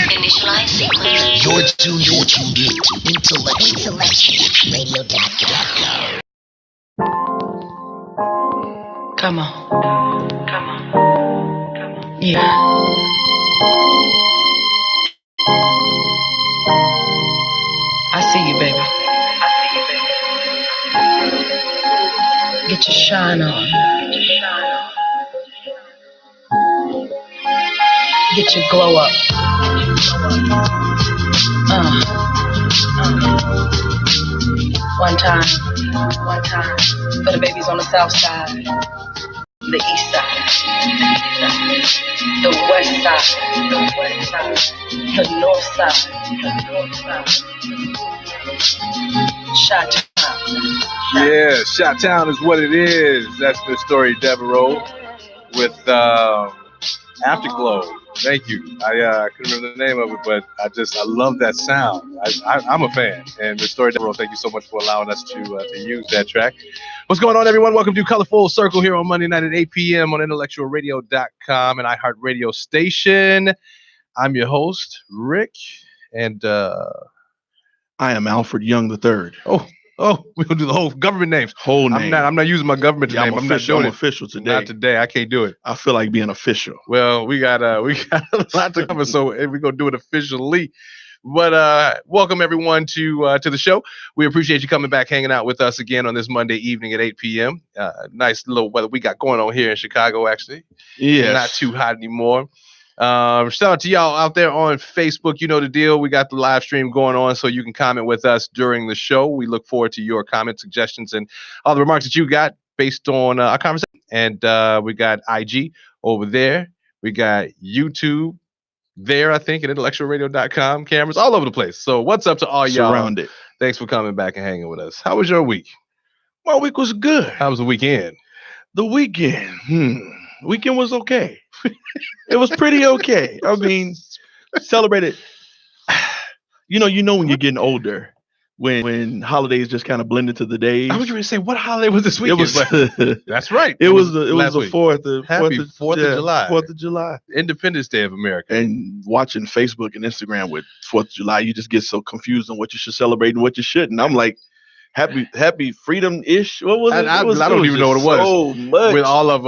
Initialize sequence. You're tuned in to IntellectualRadio.com. Come on. Yeah. I see you, baby. Get your shine on. Get your glow up. One time. For the babies on the south side, the east side, the west side, the north side, Chi-town. Yeah, Chi-town is what it is. That's the story, Devereaux, with Afterglow. Thank you. I couldn't remember the name of it, but I love that sound. I'm a fan. And the story, Devereaux, thank you so much for allowing us to use that track. What's going on, everyone? Welcome to Colorful Circle here on Monday night at 8 p.m. on IntellectualRadio.com and iHeartRadio station. I'm your host, Rick, and I am Alfred Young III. Oh, we're gonna do the whole government names. Whole name. I'm not using my government name. I'm not doing it. Official today. Not today. I can't do it. I feel like being official. Well, we got a lot to cover, so we're gonna do it officially. But welcome everyone to the show. We appreciate you coming back, hanging out with us again on this Monday evening at 8 p.m. Nice little weather we got going on here in Chicago, actually. Yeah, not too hot anymore. Shout out to y'all out there on Facebook. You know the deal. We got the live stream going on, so you can comment with us during the show. We look forward to your comments, suggestions, and all the remarks that you got based on our conversation. And we got IG over there. We got YouTube there, I think, at IntellectualRadio.com. Cameras all over the place. So what's up to all y'all? Surrounded. Thanks for coming back and hanging with us. How was your week? My week was good. How was the weekend? The weekend was okay. It was pretty okay. I mean, celebrated. You know when you're getting older, when holidays just kind of blend into the days. I was going to say, what holiday was this weekend? That's right. It was the 4th. Happy 4th of July. 4th of July. Independence Day of America. And watching Facebook and Instagram with 4th of July, you just get so confused on what you should celebrate and what you shouldn't. I'm like, happy freedom-ish. What was it? I don't even know what it was. So much. With all the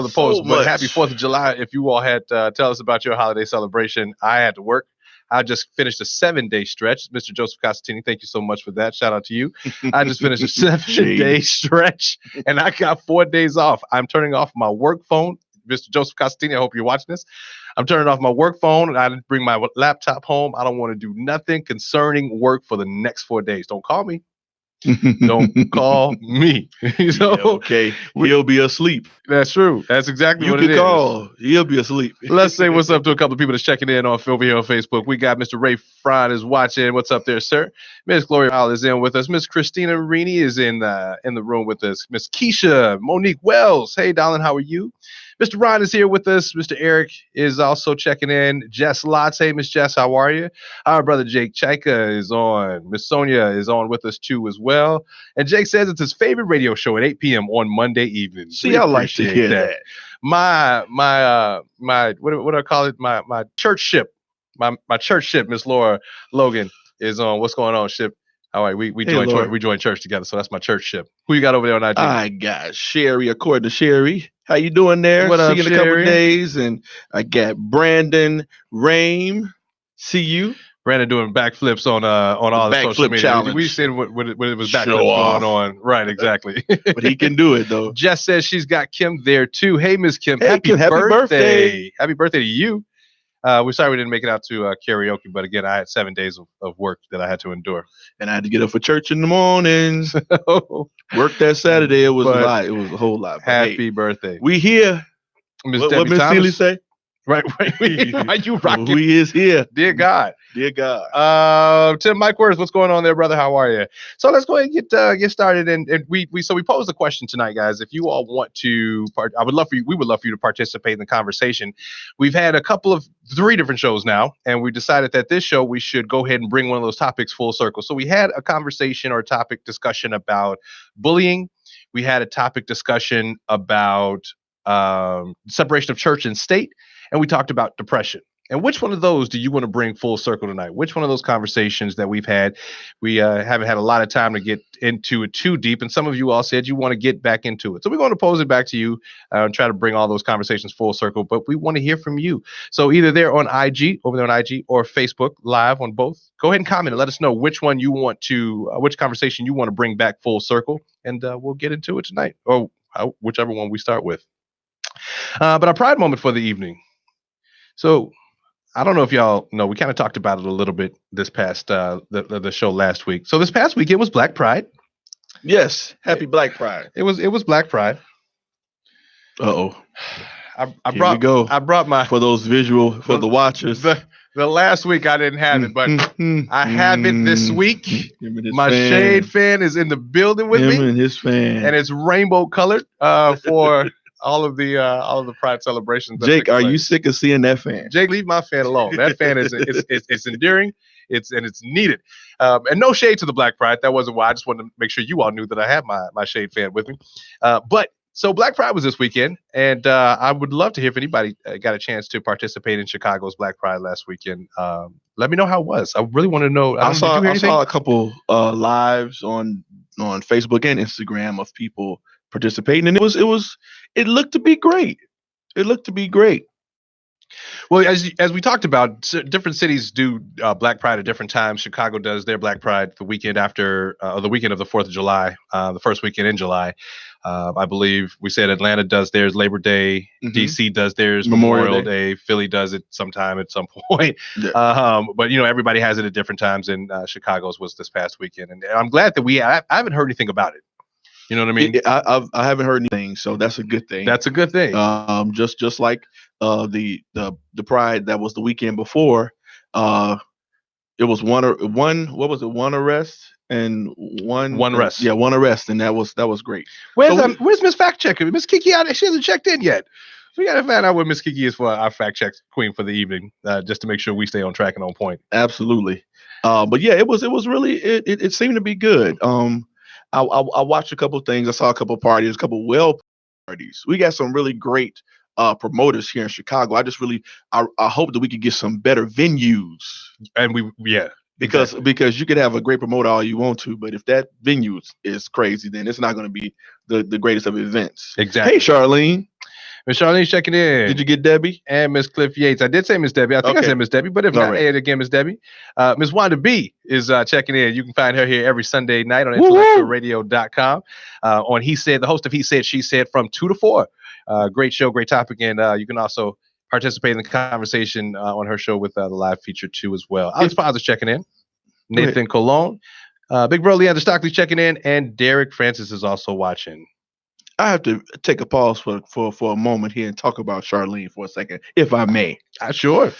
posts. So but much. Happy 4th of July. If you all had tell us about your holiday celebration, I had to work. I just finished a 7-day stretch. Mr. Joseph Costantini, thank you so much for that. Shout out to you. I just finished a 7-day stretch, and I got 4 days off. I'm turning off my work phone. Mr. Joseph Costantini, I hope you're watching this. I'm turning off my work phone, and I didn't bring my laptop home. I don't want to do nothing concerning work for the next 4 days. Don't call me. Don't call me. Yeah, okay, he'll be asleep. That's true. That's exactly what it is. You can call. He'll be asleep. Let's say what's up to a couple of people that's checking in over here on Facebook. We got Mr. Ray Fron is watching. What's up there, sir? Miss Gloria Howell is in with us. Miss Christina Rini is in the room with us. Miss Keisha, Monique Wells. Hey, darling, how are you? Mr. Ron is here with us. Mr. Eric is also checking in. Jess Lotz. Hey, Miss Jess, how are you? Our brother Jake Chaika is on. Miss Sonia is on with us too as well. And Jake says it's his favorite radio show at 8 p.m. on Monday evening. See, I like to hear that. My what do I call it? My church ship. My church ship, Miss Laura Logan, is on. What's going on, ship? All right, we joined church together, so that's my church ship. Who you got over there on IG? I got Sherry, according to Sherry. How you doing there? What up, See you in a couple of days. And I got Brandon Rame. See you. Brandon doing backflips on all the social media. Challenge. We seen when it was backflips going on. Right, exactly. But he can do it though. Jess says she's got Kim there too. Hey, Miss Kim, hey, happy Kim, birthday. Happy birthday to you. We're sorry we didn't make it out to karaoke, but again, I had 7 days of work that I had to endure. And I had to get up for church in the mornings. Work that Saturday. It was a lot. It was a whole lot. Happy birthday. We here. What Miss Seeley say? Right. You rocking? We is here. Dear God. Tim Mike Worth, what's going on there, brother? How are you? So let's go ahead and get started. And we posed a question tonight, guys. If you all want to, we would love for you to participate in the conversation. We've had 3 different shows now, and we decided that this show we should go ahead and bring one of those topics full circle. So we had a conversation or a topic discussion about bullying. We had a topic discussion about separation of church and state. And we talked about depression. And which one of those do you want to bring full circle tonight? Which one of those conversations that we've had? We haven't had a lot of time to get into it too deep. And some of you all said you want to get back into it. So we're going to pose it back to you and try to bring all those conversations full circle. But we want to hear from you. So either there on IG, over there on IG, or Facebook Live on both. Go ahead and comment and let us know which one you want to, which conversation you want to bring back full circle. And we'll get into it tonight, or whichever one we start with. But our pride moment for the evening. So I don't know if y'all know, we kind of talked about it a little bit this past the show last week. So this past week it was Black Pride. Yes, happy Black Pride. It was Black Pride. Uh-oh. I brought my for those for the watchers. The last week I didn't have it, but I have it this week. My Shade fan is in the building with me. And his fan. And it's rainbow colored for all of the Pride celebrations. Jake, are you sick of seeing that fan? Jake, leave my fan alone. That fan is it's endearing. It's needed. And no shade to the Black Pride. That wasn't why. I just wanted to make sure you all knew that I have my Shade fan with me. So Black Pride was this weekend, and I would love to hear if anybody got a chance to participate in Chicago's Black Pride last weekend. Let me know how it was. I really want to know. I saw a couple lives on Facebook and Instagram of people participating, and it looked to be great. It looked to be great. Well, as we talked about, different cities do Black Pride at different times. Chicago does their Black Pride the weekend after the weekend of the 4th of July, the first weekend in July. I believe we said Atlanta does theirs Labor Day, DC does theirs Memorial Day, Philly does it sometime at some point. Yeah. But everybody has it at different times, and Chicago's was this past weekend, and I'm glad that I haven't heard anything about it. You know what I mean? I haven't heard anything, so that's a good thing. That's a good thing. Just like the Pride that was the weekend before, it was one arrest and one arrest. Yeah, one arrest, and that was great. Where's Miss Fact Checker? Miss Kiki out there? She hasn't checked in yet. We gotta find out what Miss Kiki is for our fact check queen for the evening, just to make sure we stay on track and on point. Absolutely. But yeah, it was really it seemed to be good. I watched a couple of things. I saw a couple of parties, a couple of parties. We got some really great promoters here in Chicago. I hope that we could get some better venues. And because you could have a great promoter all you want to, but if that venue is crazy, then it's not going to be the greatest of events. Exactly. Hey, Charlene. Miss Charlene's checking in. Did you get Debbie? And Miss Cliff Yates. I did say Miss Debbie. I think I said Miss Debbie, but if not, add again, Miss Debbie. Miss Wanda B is checking in. You can find her here every Sunday night on IntellectualRadio.com. On He Said, the host of He Said, She Said from 2 to 4. Great show, great topic. And you can also participate in the conversation on her show with the live feature too as well. Alex Paz is checking in. Nathan Colon. Big Bro Leander Stockley checking in. And Derek Francis is also watching. I have to take a pause for a moment here and talk about Charlene for a second, if I may. Sure.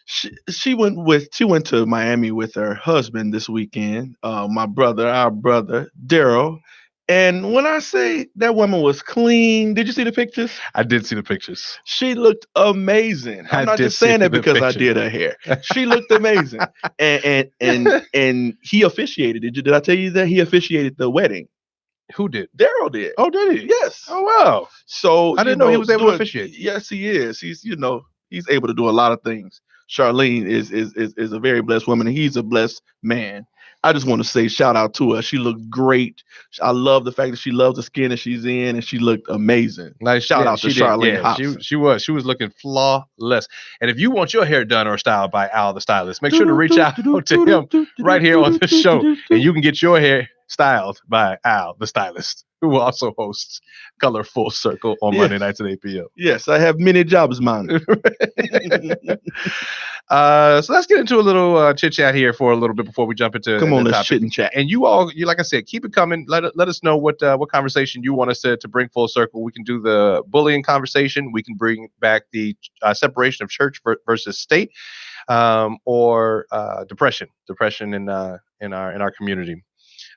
She went to Miami with her husband this weekend. Our brother Daryl. And when I say that woman was clean, did you see the pictures? I did see the pictures. She looked amazing. I'm not just saying that because I did her hair. She looked amazing. and he officiated. Did I tell you that he officiated the wedding? Who did? Daryl did. Oh, did he? Yes. Oh, wow. So I didn't know he was able to officiate. Yes, he is. He's able to do a lot of things. Charlene is a very blessed woman, and he's a blessed man. I just want to say shout out to her. She looked great. I love the fact that she loves the skin that she's in, and she looked amazing. Nice. Shout out to Charlene. Yeah, she was looking flawless. And if you want your hair done or styled by Al the stylist, make sure to reach out to him right here on the show, and you can get your hair styled by Al the stylist, who also hosts Color Full Circle on Monday nights at 8 p.m. Yes, I have many jobs, man. So let's get into a little chit chat here for a little bit before we jump into. Come on, let's topic. Chit and chat. And you like I said, keep it coming. Let us know what conversation you want us to bring full circle. We can do the bullying conversation. We can bring back the separation of church versus state, or depression in our community.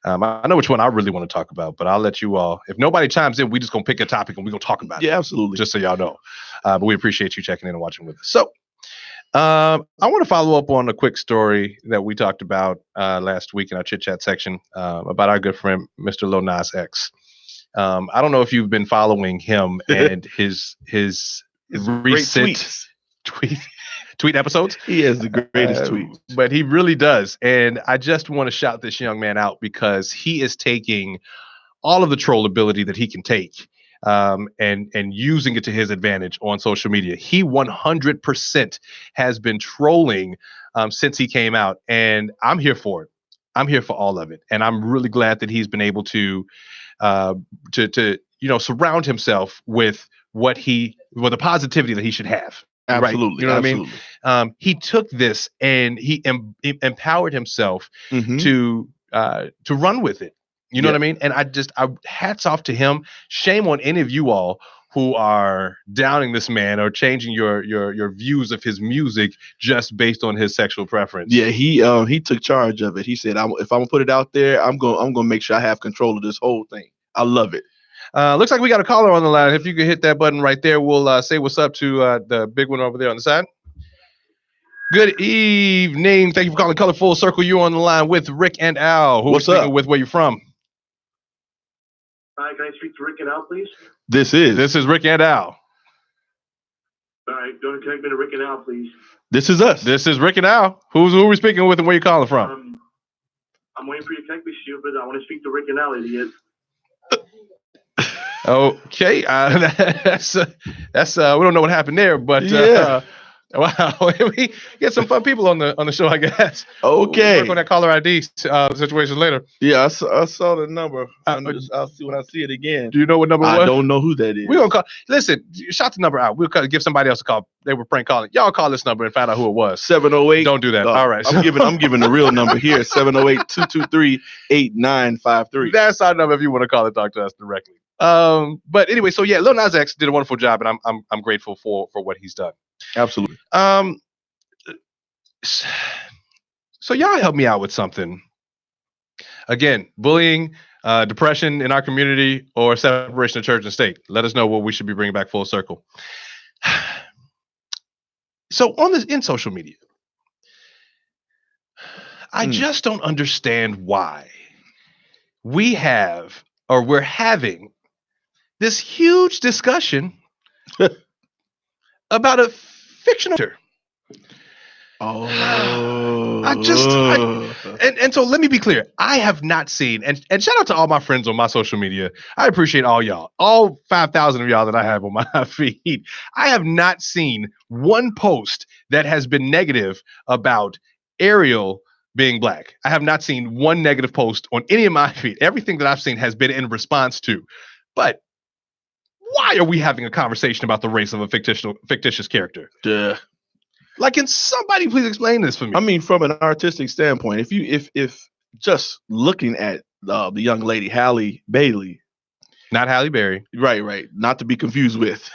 I know which one I really want to talk about, but I'll let you all. If nobody chimes in, we just gonna pick a topic and we're gonna talk about it. Yeah, absolutely. Just so y'all know. But we appreciate you checking in and watching with us. So I want to follow up on a quick story that we talked about last week in our chit chat section about our good friend Mr. Lil Nas X. I don't know if you've been following him and his recent tweets tweet episodes. He has the greatest tweets. But he really does. And I just want to shout this young man out because he is taking all of the trollability that he can take and using it to his advantage on social media. He 100% has been trolling since he came out, and I'm here for it. I'm here for all of it, and I'm really glad that he's been able to surround himself with the positivity that he should have. Absolutely, right? You know absolutely. what I mean? He took this and he empowered himself to run with it. You know what I mean? And I hats off to him. Shame on any of you all who are downing this man or changing your views of his music just based on his sexual preference. Yeah, he took charge of it. He said, if I'm gonna put it out there, I'm gonna make sure I have control of this whole thing. I love it. Looks like we got a caller on the line. If you could hit that button right there, we'll say what's up to the big one over there on the side. Good evening. Thank you for calling Color Full Circle. You're on the line with Rick and Al. What's up? With where you from? Hi, can I speak to Rick and Al, please? This is Rick and Al. All right, go and connect me to Rick and Al, please. This is us. This is Rick and Al. Who are we speaking with and where you calling from? I'm waiting for you to connect me, stupid. I want to speak to Rick and Al, idiot. Okay, that's we don't know what happened there, but yeah. Wow, we get some fun people on the show, I guess. Okay, we'll work on that caller ID situation later. Yeah, I saw the number. I'll see when I see it again. Do you know what number it was? I don't know who that is. We're gonna call. Listen, shout the number out. We'll give somebody else a call. They were prank calling. Y'all call this number and find out who it was. 708. Don't do that. All right. I'm giving the real number here. 708-223-8953. That's our number if you want to call and talk to us directly. But anyway, so yeah, Lil Nas X did a wonderful job, and I'm grateful for what he's done. Absolutely. So y'all help me out with something. Again, bullying, depression in our community, or separation of church and state. Let us know what we should be bringing back full circle. So in social media, I just don't understand why we're having this huge discussion about a fictional actor. And so let me be clear. I have not seen, and shout out to all my friends on my social media. I appreciate all y'all, all 5,000 of y'all that I have on my feed. I have not seen one post that has been negative about Ariel being black. I have not seen one negative post on any of my feed. Everything that I've seen has been in response to. But why are we having a conversation about the race of a fictitious character? Duh. Like, can somebody please explain this for me? I mean, from an artistic standpoint, if just looking at the young lady Halle Bailey, not Halle Berry, right, not to be confused with,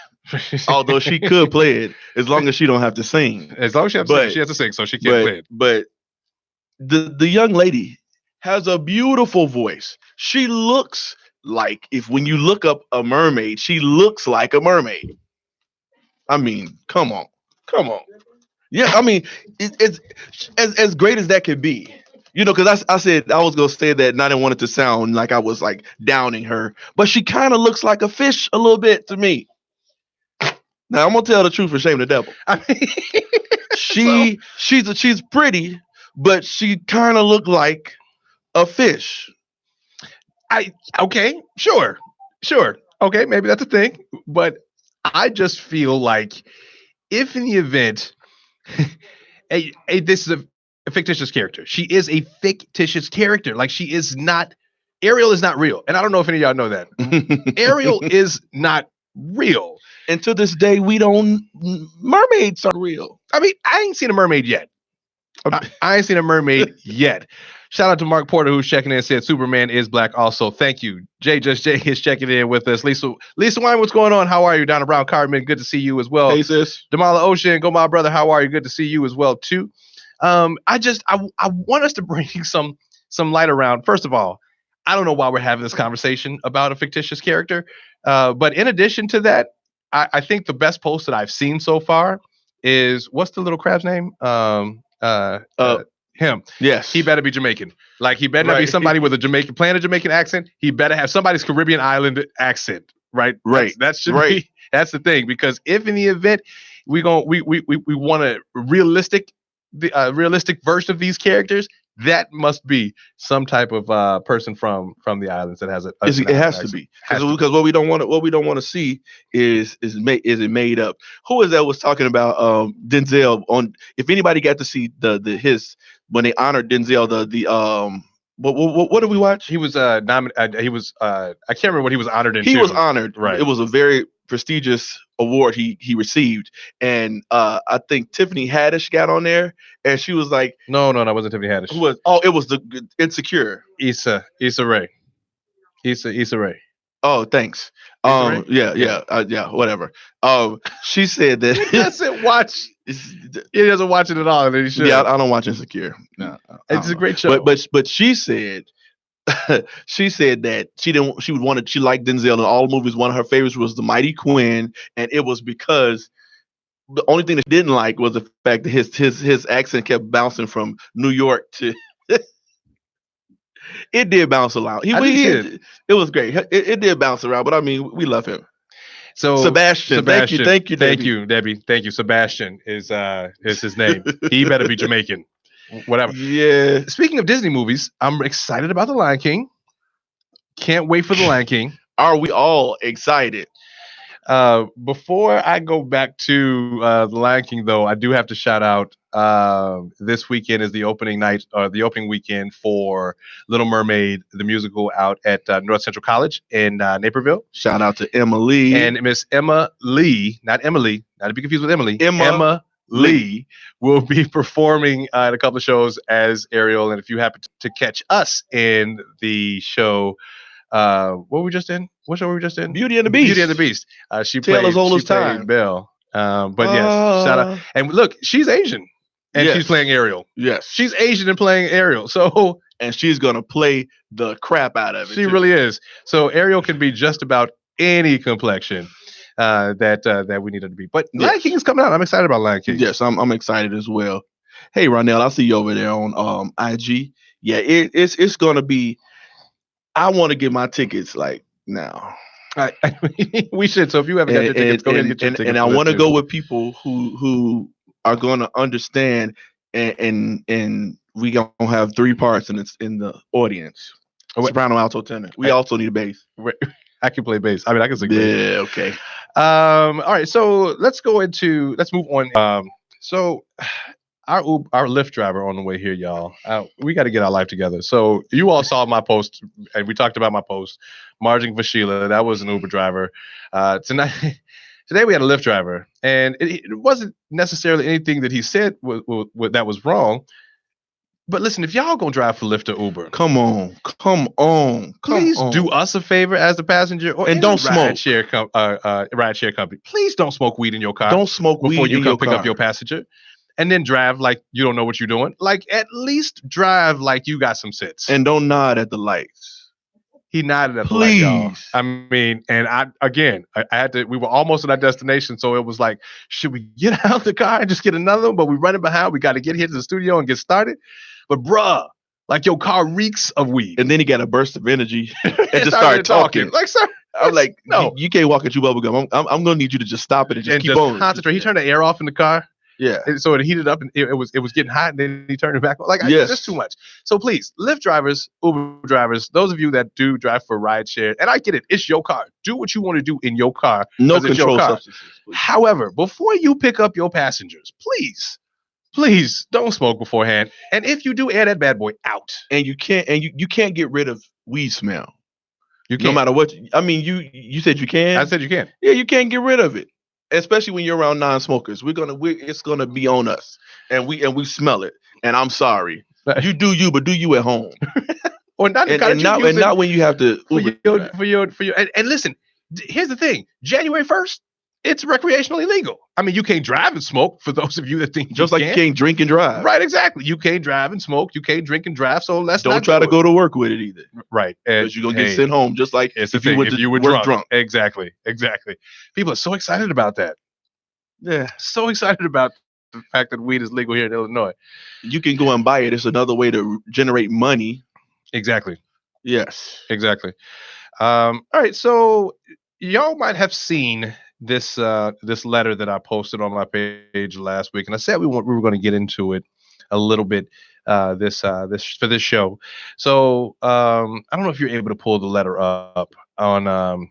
although she could play it as long as she don't have to sing. As long as she has to sing, so she can't play it. But the young lady has a beautiful voice. She looks like, when you look up a mermaid, she looks like a mermaid. I mean, come on. Yeah, I mean, it's as great as that could be. You know, because I said I was going to say that, and I didn't want it to sound like I was like downing her, but she kind of looks like a fish a little bit to me. Now I'm gonna tell the truth and shame the devil. I mean, she's pretty, but she kind of looked like a fish. Okay, sure. Okay, maybe that's a thing, but I just feel like if in the event, this is a fictitious character. She is a fictitious character. Like, Ariel is not real. And I don't know if any of y'all know that. Ariel is not real. And to this day, mermaids are real. I mean, I ain't seen a mermaid yet. I ain't seen a mermaid yet. Shout out to Mark Porter, who's checking in and said Superman is black also. Thank you. Jay is checking in with us. Lisa Wine, what's going on? How are you? Donna Brown Carmen, good to see you as well. Hey, sis. Damala Ocean, go my brother. How are you? Good to see you as well, too. I want us to bring some light around. First of all, I don't know why we're having this conversation about a fictitious character. But in addition to that, I think the best post that I've seen so far is, what's the little crab's name? Him. Yes. He better be Jamaican. Like, he better not be somebody with playing a Jamaican accent. He better have somebody's Caribbean island accent. Right. That's the thing. Because if in the event we want a realistic version of these characters. That must be some type of person from the islands that has a It has to be, because what we don't want to see is it made up. Who is that was talking about Denzel on? If anybody got to see his when they honored Denzel, what did we watch? He was nominated. He was I can't remember what he was honored in. He was honored. Right. It was a very prestigious award he received, and I think Tiffany Haddish got on there, and she was like, "No, that wasn't Tiffany Haddish. Who was? Oh, it was the Insecure. Issa Rae. Issa Rae. Oh, thanks. Yeah, whatever. She said that he doesn't watch. He doesn't watch it at all. And he should. Yeah, I don't watch Insecure. No, it's a great show. But she said. She said that she liked Denzel in all movies. One of her favorites was The Mighty Quinn, and it was because the only thing that she didn't like was the fact that his accent kept bouncing from New York to. It did bounce around. It was great. It did bounce around, but I mean, we love him. So Sebastian. Thank you, Debbie. Thank you. Sebastian is his name. He better be Jamaican. Whatever. Yeah. Speaking of Disney movies, I'm excited about The Lion King. Can't wait for The Lion King. Are we all excited? Before I go back to The Lion King, though, I do have to shout out this weekend is the opening night or the opening weekend for Little Mermaid, the musical, out at North Central College in Naperville. Shout out to Emma Lee. And Miss Emma Lee, not Emily, not to be confused with Emily. Emma Lee will be performing at a couple of shows as Ariel. And if you happen to catch us in the show, what were we just in? What show were we just in? Beauty and the Beast. Beauty and the Beast. She Tale played as old as time. Belle. But yes, shout out. And look, she's Asian. And she's playing Ariel. Yes. She's Asian and playing Ariel. So and she's gonna play the crap out of it. She really is. So Ariel can be just about any complexion that we need her to be. But Lion King is coming out. I'm excited about Lion King. Yes, I'm excited as well. Hey Ronell, I see you over there on IG. Yeah, it's gonna be. I want to get my tickets like now. We should. So if you haven't got your tickets, go ahead and get your tickets. And I want to go with people who are going to understand, and we gonna have three parts in the audience. Soprano, alto, tenor. We also need a bass. I can play bass. I mean, I can sing bass. Yeah, okay. All right, so let's move on. So our Lyft driver on the way here, y'all. We got to get our life together. So you all saw my post, and we talked about my post, margin for Sheila. That was an Uber driver. Today we had a Lyft driver, and it wasn't necessarily anything that he said that was wrong. But listen, if y'all gonna drive for Lyft or Uber, come on, please do us a favor as the passenger, and don't smoke. Rideshare company, please don't smoke weed in your car. Don't smoke weed before you in come your pick car. up your passenger, and then drive like you don't know what you're doing. Like at least drive like you got some sense. And don't nod at the lights. He nodded at the light, y'all. I mean, and I had to. We were almost at our destination, so it was like, should we get out of the car and just get another one? But we're running behind. We got to get here to the studio and get started. But bruh, like your car reeks of weed. And then he got a burst of energy and just started talking. Like, sir, I'm like, no, you can't walk and chew bubble gum. I'm gonna need you to just stop it and just keep on. Concentrate. He turned the air off in the car. Yeah. And so it heated up and it was getting hot, and then he turned it back on. Like, it's too much. So please, Lyft drivers, Uber drivers, those of you that do drive for rideshare, and I get it, it's your car. Do what you want to do in your car. No controlled substances. Please. However, before you pick up your passengers, please don't smoke beforehand. And if you do, air that bad boy out. And you can't get rid of weed smell. You can't. No matter what. I mean, you said you can. I said you can. Yeah, you can't get rid of it. Especially when you're around non-smokers. It's gonna be on us. And we smell it. And I'm sorry. You do you, but do you at home. Or not, and not when you have to for your and listen, here's the thing. January 1st, it's recreationally legal. I mean, you can't drive and smoke, for those of you that think just like you can't drink and drive. Right, exactly. You can't drive and smoke. You can't drink and drive. So don't try to go to work with it either. Right. Because you're going to get sent home just like if you were drunk. Exactly. People are so excited about that. Yeah. So excited about the fact that weed is legal here in Illinois. You can go and buy it. It's another way to generate money. Exactly. Yes. Exactly. All right. So y'all might have seen this letter that I posted on my page last week, and I said we were going to get into it a little bit this for this show. So I don't know if you're able to pull the letter up on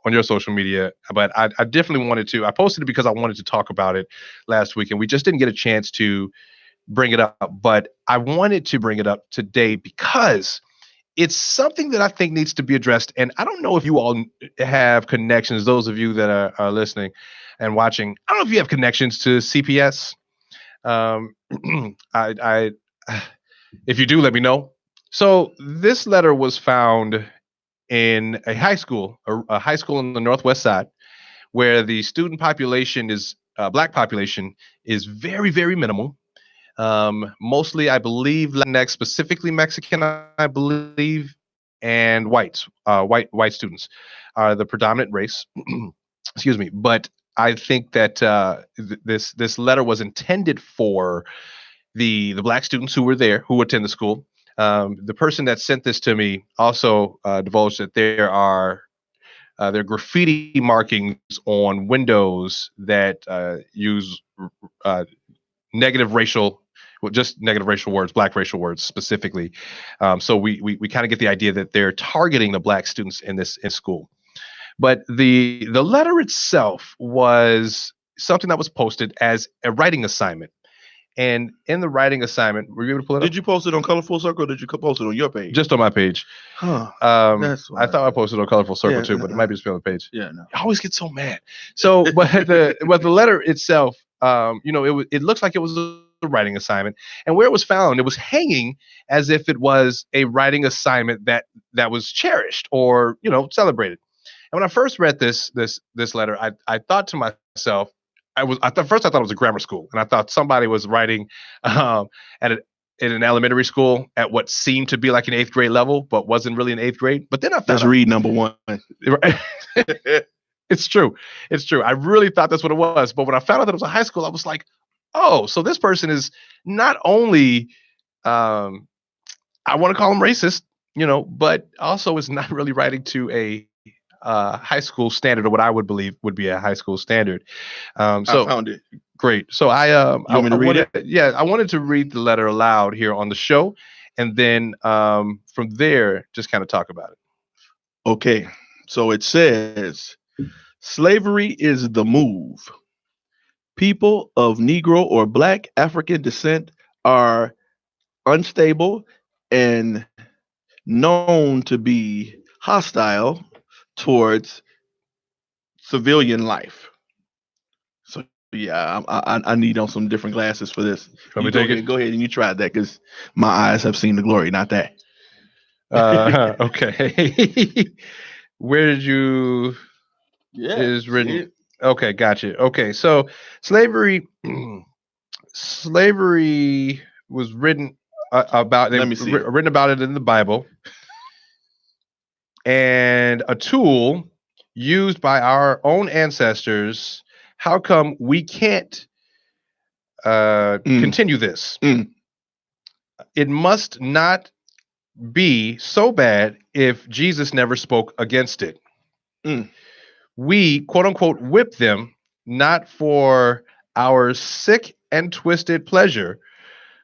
your social media, but I definitely wanted to. I posted it because I wanted to talk about it last week, and we just didn't get a chance to bring it up. But I wanted to bring it up today because it's something that I think needs to be addressed. And I don't know if you all have connections, those of you that are listening and watching. I don't know if you have connections to CPS. Um, I if you do, let me know. So this letter was found in a high school in the Northwest Side, where the student population is black population is very, very minimal. Mostly, I believe, Latinx, specifically Mexican, I believe, and white students are the predominant race. Excuse me, but I think that this letter was intended for the black students who were there, who attend the school. The person that sent this to me also divulged that there are graffiti markings on windows that use uh, negative racial, well, just negative racial words, black racial words specifically. So we kind of get the idea that they're targeting the black students in school. But the letter itself was something that was posted as a writing assignment. And in the writing assignment, were you able to pull it up? Did you post it on Colorful Circle or did you post it on your page? Just on my page. Huh. That's I thought I posted on Colorful Circle Yeah, too, but it might be just on the page. Yeah, no. I always get so mad. So, but the letter itself, it looks like it was a writing assignment, and where it was found, it was hanging as if it was a writing assignment that was cherished or celebrated. And when I first read this letter, I thought to myself, first I thought it was a grammar school, and I thought somebody was writing at an elementary school at what seemed to be like an 8th grade level, but wasn't really an 8th grade. But then I thought That's read number one. It's true. I really thought that's what it was. But when I found out that it was a high school, I was like, oh, so this person is not only, I want to call him racist, but also is not really writing to a high school standard, or what I would believe would be a high school standard. I found it. Great. So you want me to read it? Yeah, I wanted to read the letter aloud here on the show, and then from there, just kind of talk about it. Okay. So it says, slavery is the move. People of Negro or Black African descent are unstable and known to be hostile towards civilian life. So yeah, I need on some different glasses for this. Let me take it. Go ahead and you try that, because my eyes have seen the glory, not that. Okay. Where did you? Yeah, is written. Okay, gotcha. Okay, so slavery was written about. Let me see. Written about it in the Bible, and a tool used by our own ancestors. How come we can't continue this? It must not be so bad if Jesus never spoke against it. We, quote unquote, whip them, not for our sick and twisted pleasure,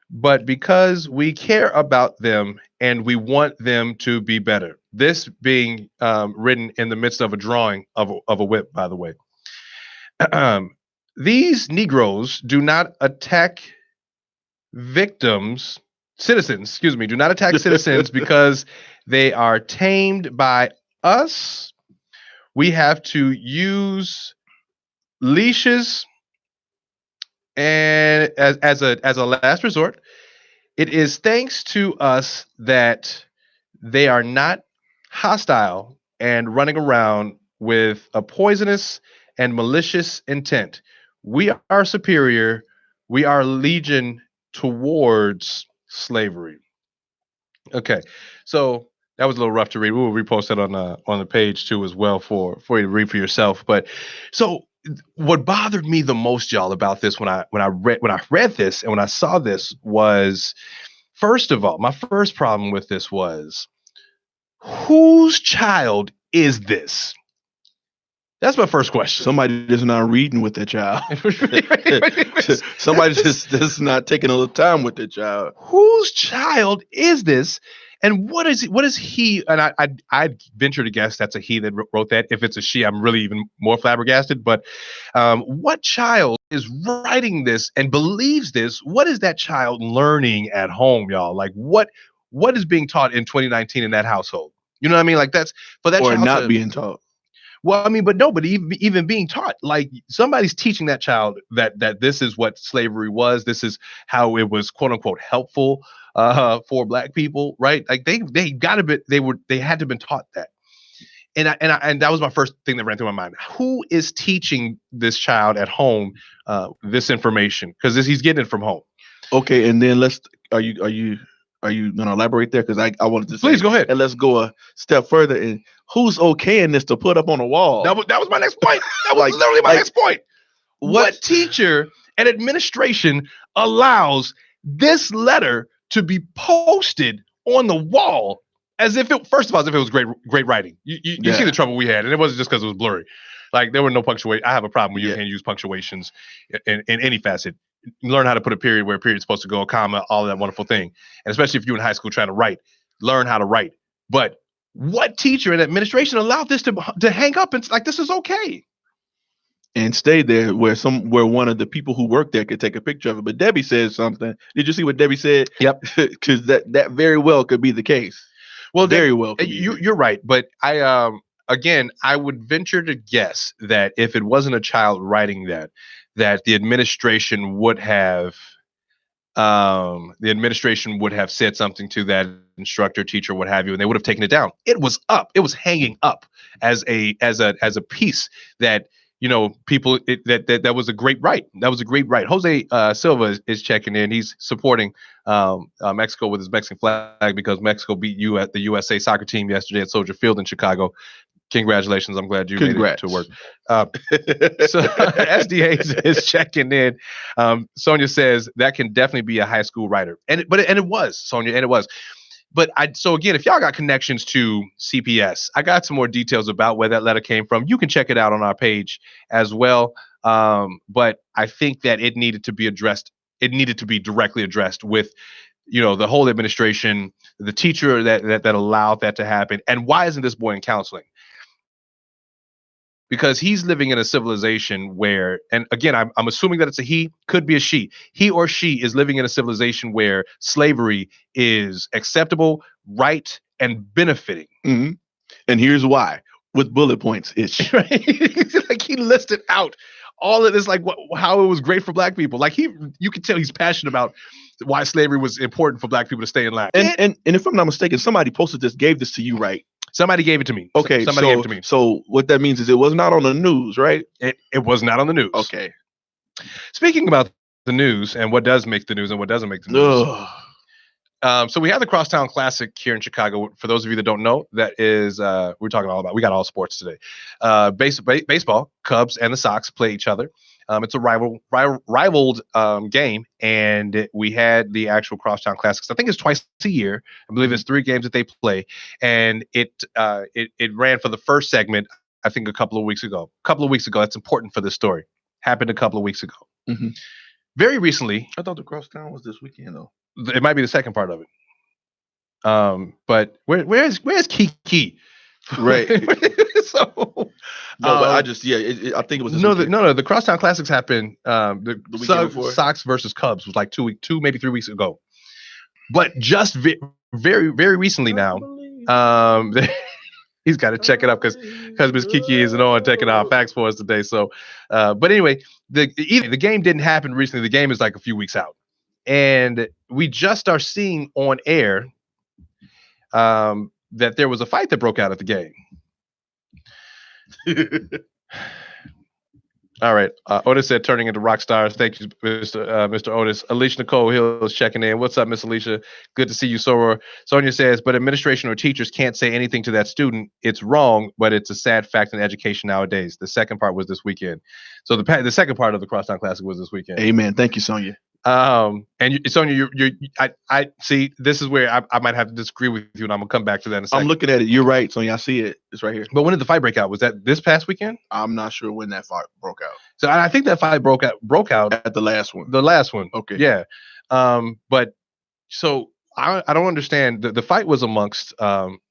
but because we care about them and we want them to be better. This being written in the midst of a drawing of a whip, by the way. These Negroes do not attack citizens, do not attack citizens because they are tamed by us. We have to use leashes, and as a last resort, it is thanks to us that they are not hostile and running around with a poisonous and malicious intent. We are superior. We are legion towards slavery. Okay, so that was a little rough to read. We will repost that on the page too as well for you to read for yourself. But so what bothered me the most, y'all, about this when I read this and when I saw this was, first of all, my first problem with this was, whose child is this? That's my first question. Somebody just not reading with their child. Somebody just not taking a little time with their child. Whose child is this? And what is he? And I'd venture to guess that's a he that wrote that. If it's a she, I'm really even more flabbergasted. But what child is writing this and believes this? What is that child learning at home, y'all? Like what is being taught in 2019 in that household? You know what I mean? Like that's for that or child not being taught. Well, I mean, but even being taught, like somebody's teaching that child that this is what slavery was. This is how it was, quote unquote, helpful for Black people, right? Like they had to have been taught that. And that was my first thing that ran through my mind. Who is teaching this child at home this information? Because he's getting it from home. Okay, and then are you gonna elaborate there? Because I wanted to say, please go ahead, and let's go a step further. And who's okaying this to put up on a wall? That was my next point. That was literally my next point. What teacher and administration allows this letter to be posted on the wall as if it was great writing? You see the trouble we had, and it wasn't just because it was blurry. Like there were no punctuation. I have a problem when you can't use punctuations in any facet. Learn how to put a period where a period is supposed to go, a comma, all of that wonderful thing. And especially if you're in high school trying to write, learn how to write. But what teacher and administration allowed this to hang up and like this is okay? And stay there where one of the people who work there could take a picture of it. But Debbie said something. Did you see what Debbie said? Yep. Because that very well could be the case. Well, very well. You're right. But I would venture to guess that if it wasn't a child writing that the administration would have said something to that instructor, teacher, what have you, and they would have taken it down. It was up. It was hanging up as a piece that, you know, people that was a great right. That was a great right. Jose Silva is checking in. He's supporting Mexico with his Mexican flag because Mexico beat the USA soccer team yesterday at Soldier Field in Chicago. Congratulations. I'm glad you made it to work. So SDA is checking in. Sonia says that can definitely be a high school writer. And it was, Sonia, and it was. But so again, if y'all got connections to CPS, I got some more details about where that letter came from. You can check it out on our page as well. But I think that it needed to be addressed. It needed to be directly addressed with, you know, the whole administration, the teacher that allowed that to happen. And why isn't this boy in counseling? Because he's living in a civilization where, and again, I'm assuming that it's a he, could be a she. He or she is living in a civilization where slavery is acceptable, right, and benefiting. Mm-hmm. And here's why, with bullet points. Right? Like he listed out all of this, like how it was great for Black people. Like you can tell he's passionate about why slavery was important for Black people to stay in line. And if I'm not mistaken, somebody posted this, gave this to you, right? Somebody gave it to me. Okay, somebody gave it to me. So what that means is it was not on the news, right? It was not on the news. Okay. Speaking about the news and what does make the news and what doesn't make the news. So we have the Crosstown Classic here in Chicago. For those of you that don't know, that is we got all sports today. Baseball, Cubs and the Sox play each other. It's a rivaled game, and we had the actual Crosstown Classics. I think it's twice a year. I believe it's 3 games that they play, and it ran for the first segment. I think a couple of weeks ago. That's important for this story. Happened a couple of weeks ago. Mm-hmm. Very recently. I thought the Crosstown was this weekend though. It might be the second part of it. But where's Kiki? Right. So but I think it was the Crosstown Classics happened the weekend before. Sox versus Cubs was like 2 maybe 3 weeks ago. But just very very recently now, he's got to check it up because Miss Kiki isn't on taking our facts for us today. So but anyway, the game didn't happen recently. The game is like a few weeks out, and we just are seeing on air that there was a fight that broke out at the game. All right. Otis said turning into rock stars. Thank you, Mr. Otis. Alicia Nicole Hill is checking in. What's up, Miss Alicia? Good to see you, Sora. Sonia says, but administration or teachers can't say anything to that student. It's wrong, but it's a sad fact in education nowadays. The second part was this weekend. So the second part of the Crosstown Classic was this weekend. Amen. Thank you, Sonia. Sonia, I see. This is where I might have to disagree with you, and I'm gonna come back to that in a second. I'm looking at it. You're right, Sonia. I see it. It's right here. But when did the fight break out? Was that this past weekend? I'm not sure when that fight broke out. So I think that fight broke out At the last one. The last one. Okay. Yeah. But so I don't understand. The fight was amongst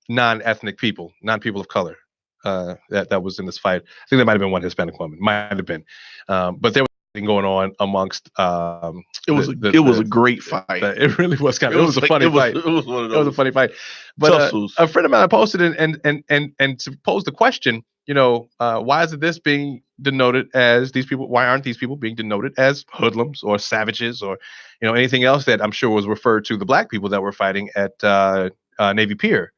non-ethnic people, non-people of color. That was in this fight. I think there might have been one Hispanic woman. Might have been. But there was something going on amongst. It was a great fight. It really was kind of. It was a funny fight. It was one of those. It was a funny fight. But a friend of mine posted it and to pose the question, why isn't this being denoted as these people? Why aren't these people being denoted as hoodlums or savages or anything else that I'm sure was referred to the black people that were fighting at Navy Pier?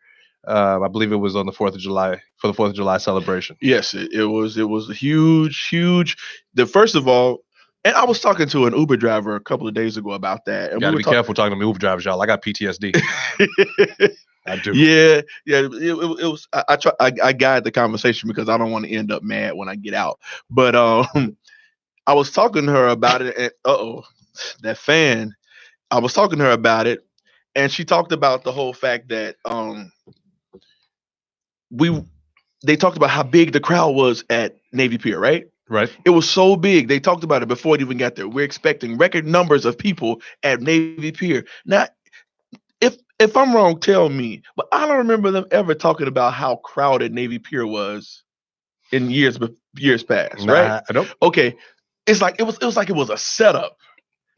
I believe it was on the 4th of July for the 4th of July celebration. Yes, it was a huge. First of all, and I was talking to an Uber driver a couple of days ago about that. And you gotta be careful talking to Uber drivers, y'all. I got PTSD. I do. Yeah. It was. I guide the conversation because I don't want to end up mad when I get out. But I was talking to her about it, and that fan. I was talking to her about it, and she talked about the whole fact that they talked about how big the crowd was at Navy Pier, right? Right. It was so big. They talked about it before it even got there. We're expecting record numbers of people at Navy Pier. Now, if I'm wrong, tell me. But I don't remember them ever talking about how crowded Navy Pier was in years past, right? I don't. Okay. It's like it was like it was a setup.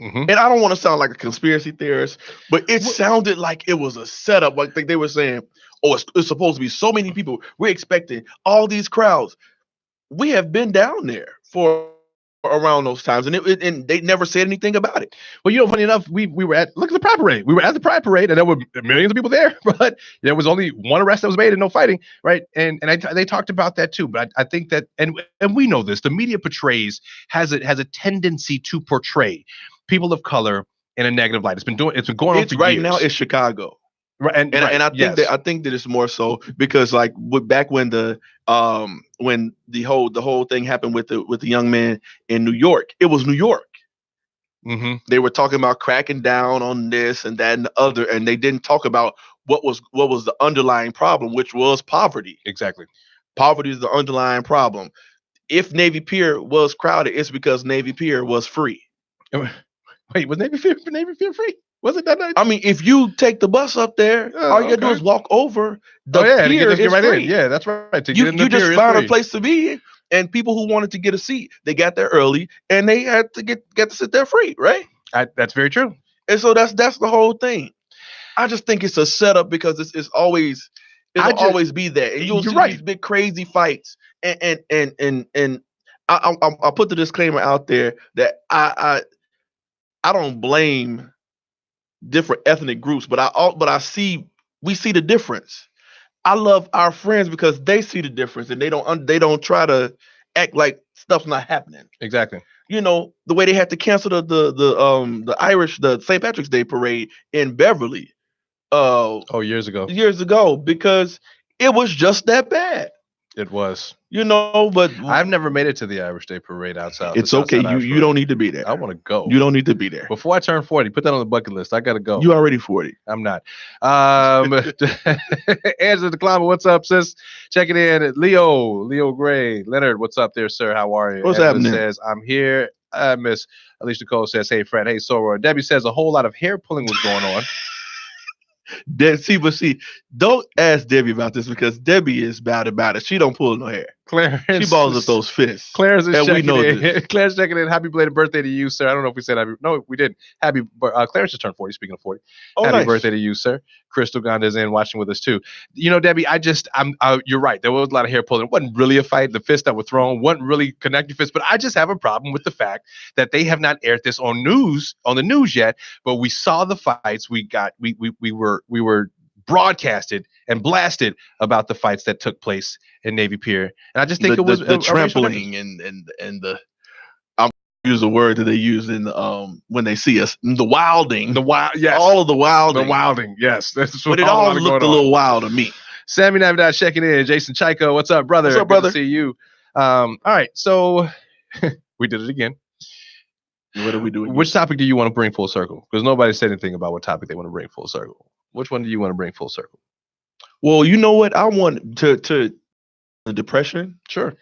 Mm-hmm. And I don't want to sound like a conspiracy theorist, but it sounded like it was a setup. Like they were saying, it's supposed to be so many people. We're expecting all these crowds. We have been down there for around those times, and they never said anything about it. Well, funny enough, we were at the Pride Parade. We were at the Pride Parade, and there were millions of people there, but there was only one arrest that was made and no fighting, right? And they talked about that too. But I think that, and we know this, the media has a tendency to portray people of color in a negative light. It's been going on for years. Right now, it's Chicago. Right, and I think that it's more so because like back when the whole thing happened with the young man in New York, it was New York. Mm-hmm. They were talking about cracking down on this and that and the other, and they didn't talk about what was the underlying problem, which was poverty. Exactly, poverty is the underlying problem. If Navy Pier was crowded, it's because Navy Pier was free. Wait, was Navy Pier free? Was it that night? I mean, if you take the bus up there, all you gotta do is walk over the pier. Get right free. In. Yeah, that's right. You just found a place to be, and people who wanted to get a seat, they got there early, and they had to get to sit there free, right? That's very true. And so that's the whole thing. I just think it's a setup because it'll always be there, and you'll see these big crazy fights, and I'll put the disclaimer out there that I don't blame different ethnic groups, but we see the difference. I love our friends because they see the difference and they don't try to act like stuff's not happening. Exactly. The way they had to cancel the Irish St. Patrick's Day parade in Beverly. Years ago because it was just that bad. It was. But I've never made it to the Irish Day parade outside. It's okay. You don't need to be there. I want to go. You don't need to be there. Before I turn 40, put that on the bucket list. I got to go. You already 40. I'm not. Angela the Climber, what's up, sis? Checking in. Leo Gray. Leonard, what's up there, sir? How are you? What's Angela happening? Says, I'm here. Miss Alicia Nicole says, hey, Fred. Hey, Sora. Debbie says a whole lot of hair pulling was going on. See, don't ask Debbie about this because Debbie is bad about it. She don't pull no hair. Clarence, she balls up those fists. Clarence is checking in. This. Clarence checking in. Happy belated birthday to you, sir. I don't know if we said happy. No, we didn't. Clarence just turned 40. Speaking of 40, happy birthday to you, sir. Crystal Gonda is in watching with us too. Debbie, you're right. There was a lot of hair pulling. It wasn't really a fight. The fists that were thrown wasn't really connected fists. But I just have a problem with the fact that they have not aired this on the news yet. But we saw the fights. We were broadcasted and blasted about the fights that took place in Navy Pier, and I just think it was the trampling and the I'll use a word that they use in when they see us, the wilding, yes, all of the wilding, yes, that's what. But it all looked a little wild to me. Sammy Navidad checking in. Jason Chico, what's up, brother? What's up, brother? Good to see you. All right, so we did it again. What are we doing? Which topic do you want to bring full circle? Because nobody said anything about what topic they want to bring full circle. Which one do you want to bring full circle? Well, you know what? I want to the depression. Sure.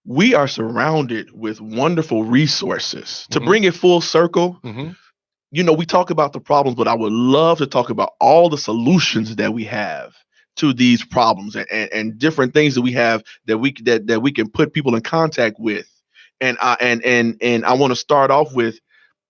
We are surrounded with wonderful resources. To Mhm. bring it full circle, Mm-hmm. you know, we talk about the problems, but I would love to talk about all the solutions that we have to these problems and different things that we have that we can put people in contact with. And I want to start off with,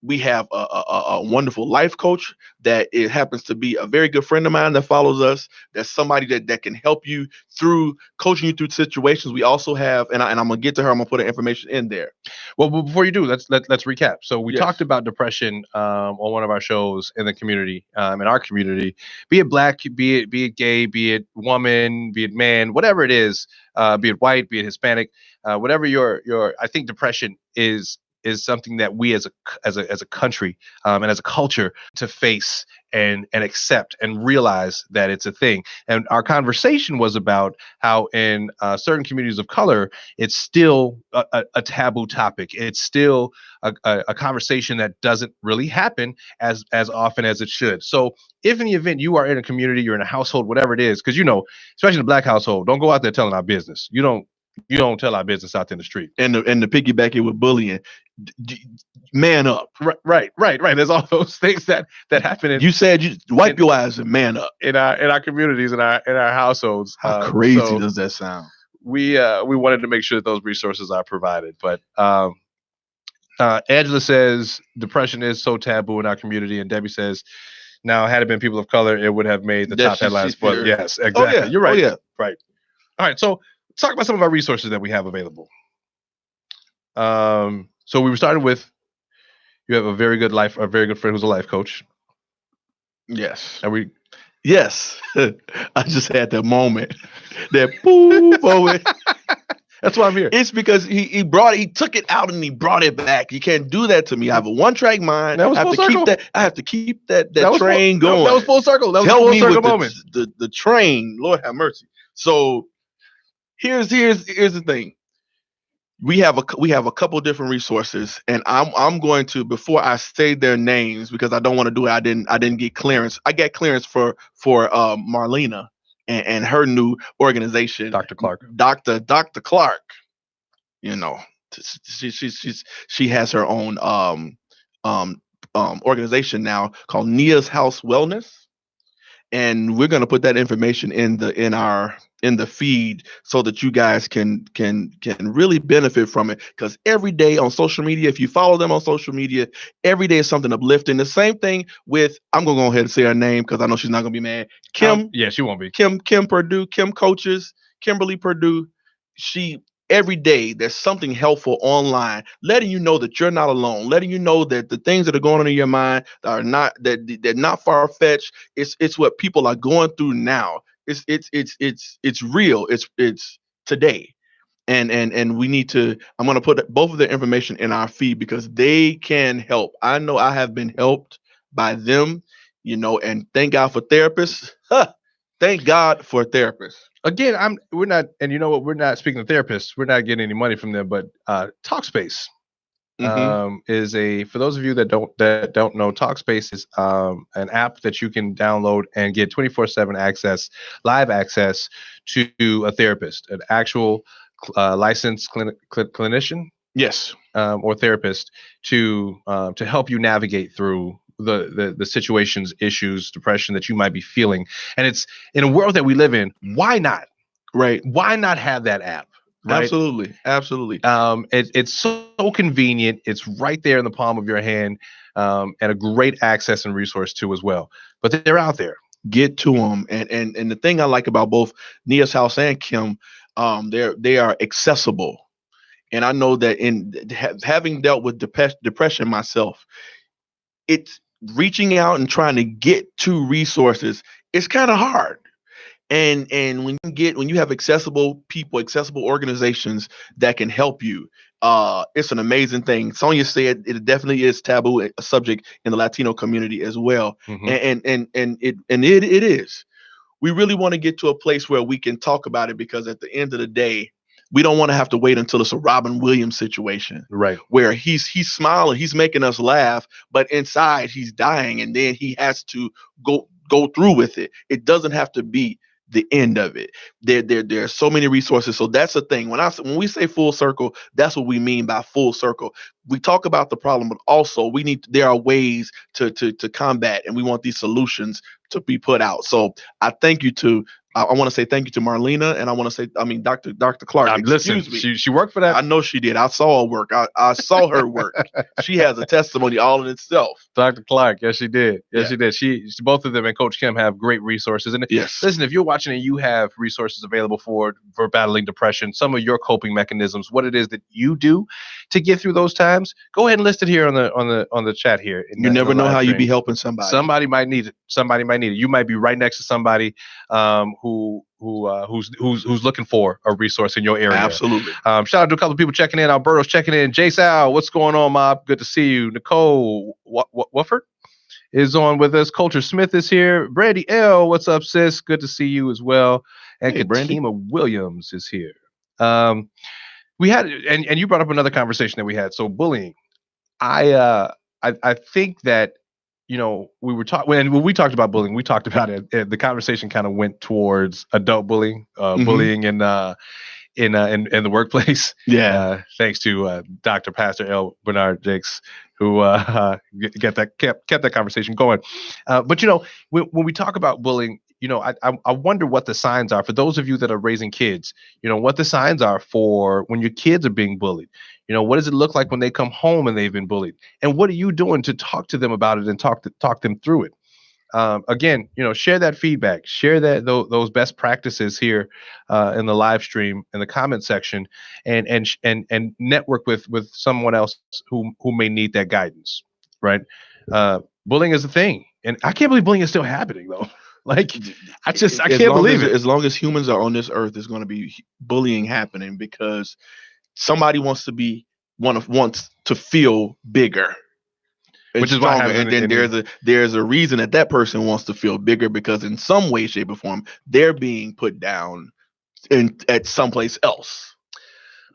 we have a wonderful life coach that it happens to be a very good friend of mine that follows us. That's somebody that can help you through coaching you through situations. We also have, and I'm gonna get to her. I'm gonna put her information in there. Well, but before you do, let's recap. So we Yes. talked about depression on one of our shows in the community, in our community, be it black, be it gay, be it woman, be it man, whatever it is, be it white, be it Hispanic, whatever your I think depression is something that we as a country and as a culture to face and accept and realize that it's a thing. And our conversation was about how in certain communities of color, it's still a taboo topic. It's still a conversation that doesn't really happen as often as it should. So if in the event you are in a community, you're in a household, whatever it is, because you know, especially in a black household, don't go out there telling our business. You don't tell our business out there in the street. And the piggyback it with bullying, man up. Right. There's all those things that happen. You said you wipe your eyes and man up. In our communities, in our households. How crazy does that sound? We wanted to make sure that those resources are provided. But Angela says depression is so taboo in our community, and Debbie says, now had it been people of color, it would have made the top headlines. But yes, exactly. Oh, yeah. You're right. Oh, yeah. Right. All right. So let's talk about some of our resources that we have available. So we were starting with, you have a very good friend who's a life coach. Yes. Yes. I just had that moment. That boop moment. That's why I'm here. It's because he took it out and he brought it back. You can't do that to me. I have a one-track mind. That was full circle. I have to keep that train going. That was full circle. That was Help full me circle with moment. The train. Lord have mercy. So here's the thing. We have a couple different resources, and I'm going to, before I say their names, because I don't want to do it. I didn't get clearance. I got clearance for Marlena and her new organization, Dr. Clark. Dr. Clark. You know, she has her own organization now called Nia's House Wellness, and we're going to put that information in the feed so that you guys can really benefit from it. Because every day on social media, if you follow them on social media, every day is something uplifting. The same thing with, I'm gonna go ahead and say her name because I know she's not gonna be mad. Kim. Yeah, she won't be. Kim Purdue. Kim coaches. Kimberly Purdue. Every day there's something helpful online, letting you know that you're not alone, letting you know that the things that are going on in your mind are not, that they're not far-fetched. It's what people are going through now. It's real. It's today. And we need to, I'm going to put both of their information in our feed because they can help. I know I have been helped by them, you know, and thank God for therapists. Thank God for therapists. Again, we're not, and you know what, we're not speaking to therapists, we're not getting any money from them, but Talkspace is for those of you that don't know, Talkspace is an app that you can download and get 24/7 live access to a therapist, an actual licensed clinician. Yes. Or therapist to help you navigate through the situations, issues, depression that you might be feeling. And it's in a world that we live in. Why not? Right. Why not have that app? Right? Absolutely. It's so convenient. It's right there in the palm of your hand, and a great access and resource too as well. But they're out there. Get to them. And the thing I like about both Nia's House and Kim, they are accessible. And I know that having dealt with depression myself, it's reaching out and trying to get to resources. It's kind of hard. And when you have accessible people, accessible organizations that can help you, it's an amazing thing. Sonia said it definitely is taboo, a subject in the Latino community as well. And it is. We really want to get to a place where we can talk about it, because at the end of the day, We don't want to have to wait until it's a Robin Williams situation, Right. where he's smiling, he's making us laugh, but inside he's dying, and then he has to go through with it. It doesn't have to be the end of it. There are so many resources. So that's the thing. When we say full circle, that's what we mean by full circle. We talk about the problem, but also there are ways to combat, and we want these solutions to be put out. So I want to say thank you to Marlena, and I want to say, Dr. Clark. Listen, she worked for that. I know she did. I saw her work. I saw her work. She has a testimony all in itself. Dr. Clark, yes, she did. Yes, Yeah. she did. She both of them and Coach Kim have great resources. And Yes. listen, if you're watching and you have resources available for battling depression, some of your coping mechanisms, what it is that you do to get through those times, go ahead and list it here on the chat here. You never know how you be helping somebody. Somebody might need it. Somebody might need it. You might be right next to somebody who's looking for a resource in your area. Absolutely. Shout out to a couple of people checking in. Alberto's checking in. Jay Sal, what's going on, Mob? Good to see you. Nicole Wofford is on with us. Culture Smith is here. Brandy L, what's up, sis? Good to see you as well. And Hey, Brandy. Katima Williams is here. We had, and you brought up another conversation that we had. So bullying. I think that, we were when we talked about bullying, we talked about it. The conversation kind of went towards adult bullying, bullying in the workplace. Yeah. Thanks to Dr. Pastor L. Bernard Jakes, who kept that conversation going. But when we talk about bullying, I wonder what the signs are for those of you that are raising kids. What the signs are for when your kids are being bullied. What does it look like when they come home and they've been bullied? And what are you doing to talk to them about it and talk them through it? Again, share that feedback, share those best practices here in the live stream, in the comment section, and network with someone else who may need that guidance. Right? Bullying is a thing, and I can't believe bullying is still happening though. Like, I can't believe it. As long as humans are on this earth, there's going to be bullying happening because somebody wants to feel bigger. Which is why, and then there's a reason that person wants to feel bigger, because in some way, shape, or form, they're being put down at someplace else.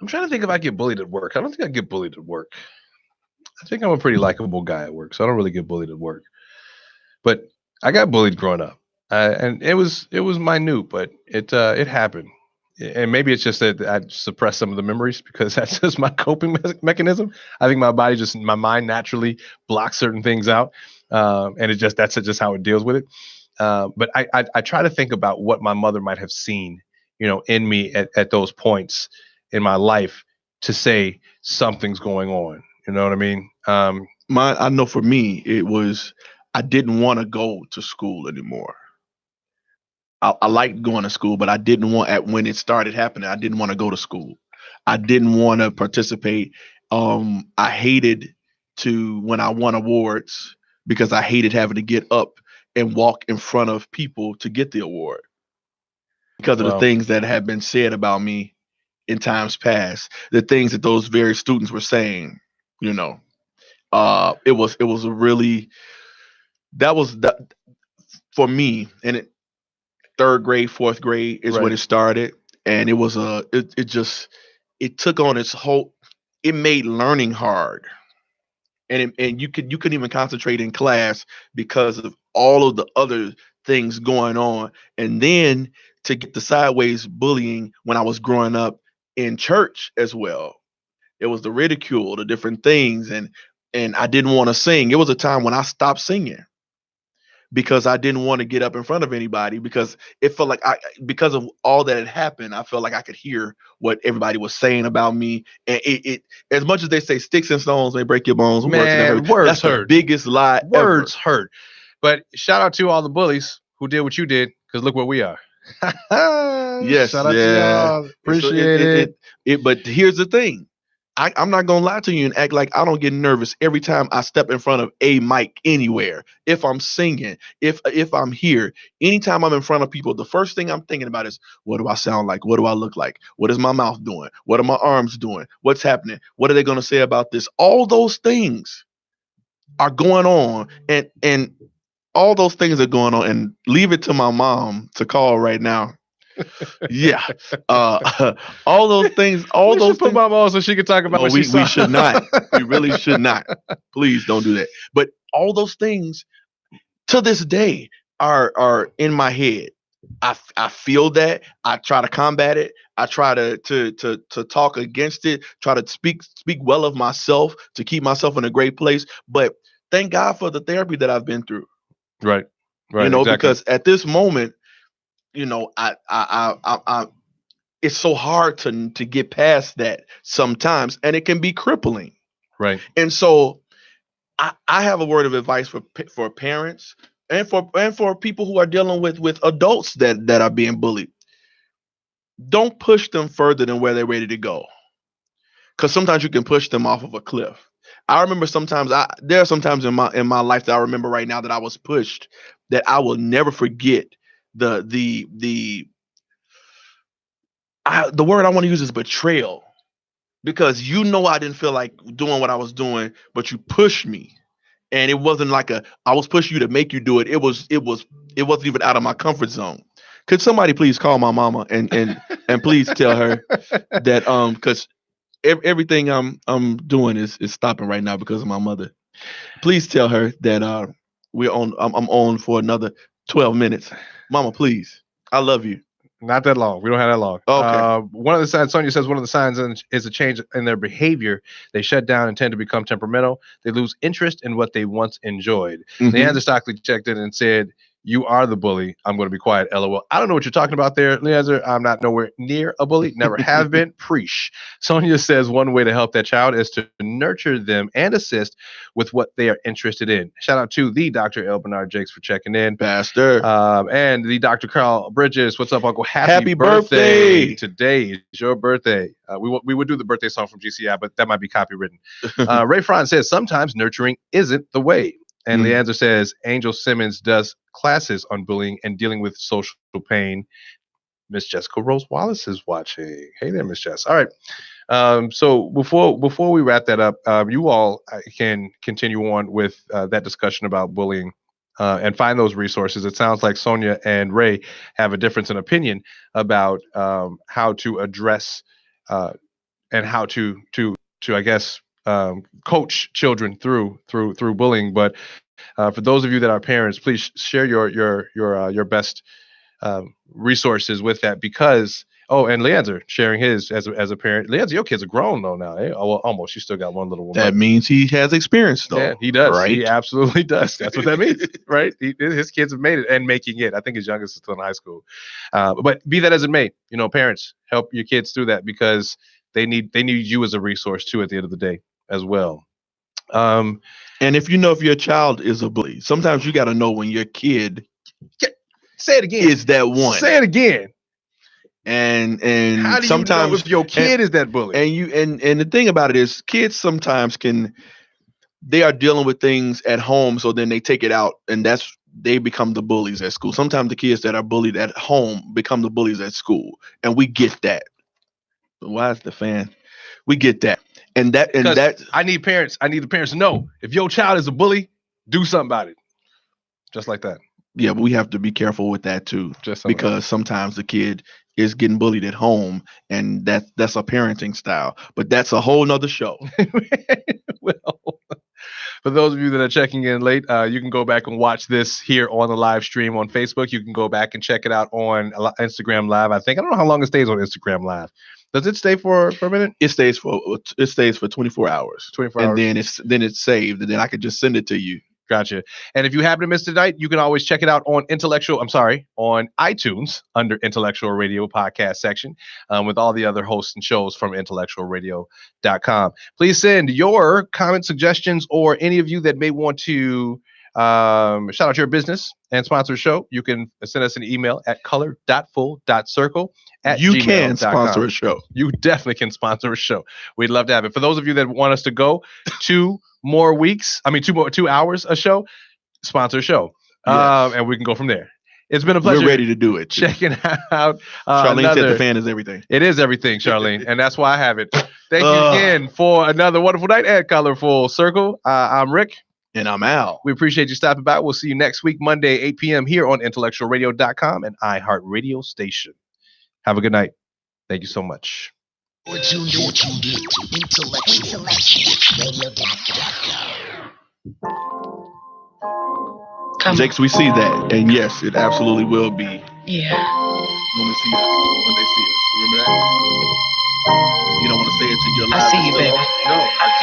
I'm trying to think if I get bullied at work. I don't think I get bullied at work. I think I'm a pretty likable guy at work, so I don't really get bullied at work. But I got bullied growing up, and it was minute, but it happened. And maybe it's just that I suppress some of the memories because that's just my coping mechanism. I think my mind naturally blocks certain things out, and that's just how it deals with it. But I try to think about what my mother might have seen, in me at those points in my life to say something's going on. You know what I mean? I know for me, it was I didn't want to go to school anymore. I liked going to school, but I didn't want, when it started happening, I didn't want to go to school. I didn't want to participate. I hated when I won awards, because I hated having to get up and walk in front of people to get the award because of the things that had been said about me in times past, the things that those very students were saying. It was a really, that was for me, and it. 3rd grade, 4th grade is when it started, and it was it took on its whole. It made learning hard, and you couldn't even concentrate in class because of all of the other things going on. And then to get the sideways bullying when I was growing up in church as well, it was the ridicule, the different things, and I didn't want to sing. It was a time when I stopped singing, because I didn't want to get up in front of anybody, because it felt like because of all that had happened, I felt like I could hear what everybody was saying about me. And it as much as they say sticks and stones may break your bones, words that's hurt. The biggest lie Words ever. hurt. But shout out to all the bullies who did what you did, because look where we are. Yes, shout out to y'all. Appreciate it. But here's the thing. I'm not going to lie to you and act like I don't get nervous every time I step in front of a mic anywhere. If I'm singing, if I'm here, anytime I'm in front of people, the first thing I'm thinking about is, what do I sound like? What do I look like? What is my mouth doing? What are my arms doing? What's happening? What are they going to say about this? All those things are going on, and all those things are going on. And leave it to my mom to call right now. Yeah. All those things. All we those should put things. Mama on so she can talk about No, what we she saw. should not. We really should not. Please don't do that. But all those things to this day are in my head. I feel that. I try to combat it. I try to talk against it. Try to speak well of myself to keep myself in a great place. But thank God for the therapy that I've been through. Right. Right. You know, exactly. because at this moment, you know, I it's so hard to get past that sometimes, and it can be crippling. Right. And so I have a word of advice for parents and for people who are dealing with adults that are being bullied. Don't push them further than where they're ready to go. Because sometimes you can push them off of a cliff. I remember there are sometimes in my life that I remember right now that I was pushed that I will never forget. The word I want to use is betrayal, because I didn't feel like doing what I was doing, but you pushed me. And it wasn't like I was pushing you to make you do it. It wasn't even out of my comfort zone. Could somebody please call my mama and please tell her that because everything I'm doing is stopping right now because of my mother. Please tell her that I'm on for another 12 minutes. Mama, please. I love you. Not that long. We don't have that long. Okay. One of the signs, Sonia says, one of the signs is a change in their behavior. They shut down and tend to become temperamental. They lose interest in what they once enjoyed. Mhm. Leander Stockley checked in and said, "You are the bully. I'm going to be quiet, LOL." I don't know what you're talking about there, Leander. I'm not nowhere near a bully. Never have been. Preach. Sonia says one way to help that child is to nurture them and assist with what they are interested in. Shout out to the Dr. L. Bernard Jakes for checking in. Pastor. And the Dr. Carl Bridges. What's up, Uncle? Happy birthday. Today is your birthday. We would do the birthday song from GCI, but that might be copywritten. Ray Fron says sometimes nurturing isn't the way. And Leander says Angel Simmons does classes on bullying and dealing with social pain. Miss Jessica Rose Wallace is watching. Hey there, Miss Jess. All right. So before we wrap that up, you all can continue on with that discussion about bullying and find those resources. It sounds like Sonia and Ray have a difference in opinion about how to address and how to I guess coach children through bullying. But for those of you that are parents, please share your best resources with that, because and Leander sharing his as a parent. Leander, your kids are grown though now. Eh? Oh, well, almost. You still got one little one. That means he has experience though. Yeah, he does. Right? He absolutely does. That's what that means, right? His kids have made it and making it. I think his youngest is still in high school. But be that as it may, parents, help your kids through that, because they need you as a resource too at the end of the day as well. And if your child is a bully, sometimes you got to know when your kid say it again is that one. Say it again. And how do sometimes you know if your kid is that bully? And the thing about it is, kids sometimes they are dealing with things at home, so then they take it out, and they become the bullies at school. Sometimes the kids that are bullied at home become the bullies at school, and we get that. Why is the fan? We get that. And I need the parents to know, if your child is a bully, do something about it. Just like that. Yeah, but we have to be careful with that too, because sometimes the kid is getting bullied at home, and that's a parenting style. But that's a whole nother show. Well, for those of you that are checking in late, you can go back and watch this here on the live stream on Facebook. You can go back and check it out on Instagram Live. I don't know how long it stays on Instagram Live. Does it stay for a minute? It stays for 24 hours. 24 hours. And then it's saved, and then I could just send it to you. Gotcha. And if you happen to miss tonight, you can always check it out on on iTunes under Intellectual Radio Podcast section with all the other hosts and shows from IntellectualRadio.com. Please send your comments, suggestions, or any of you that may want to shout out your business and sponsor a show. You can send us an email at color.full.circle@gmail.com. You can sponsor a show. You definitely can sponsor a show. We'd love to have it. For those of you that want us to go 2 hours a show, sponsor a show. Yes. And we can go from there. It's been a pleasure. We're ready to do it. Checking out. Charlene said the fan is everything. It is everything, Charlene. And that's why I have it. Thank you again for another wonderful night at Colorful Circle. I'm Rick. And I'm Al. We appreciate you stopping by. We'll see you next week, Monday, 8 p.m. here on IntellectualRadio.com and iHeartRadio station. Have a good night. Thank you so much. You're tuned in to IntellectualRadio-Podcast. Come Jakes, we see that, and yes, it absolutely will be on. Yeah. when they see us. Remember that? You don't want to say it to your I live. see you, baby. No, I just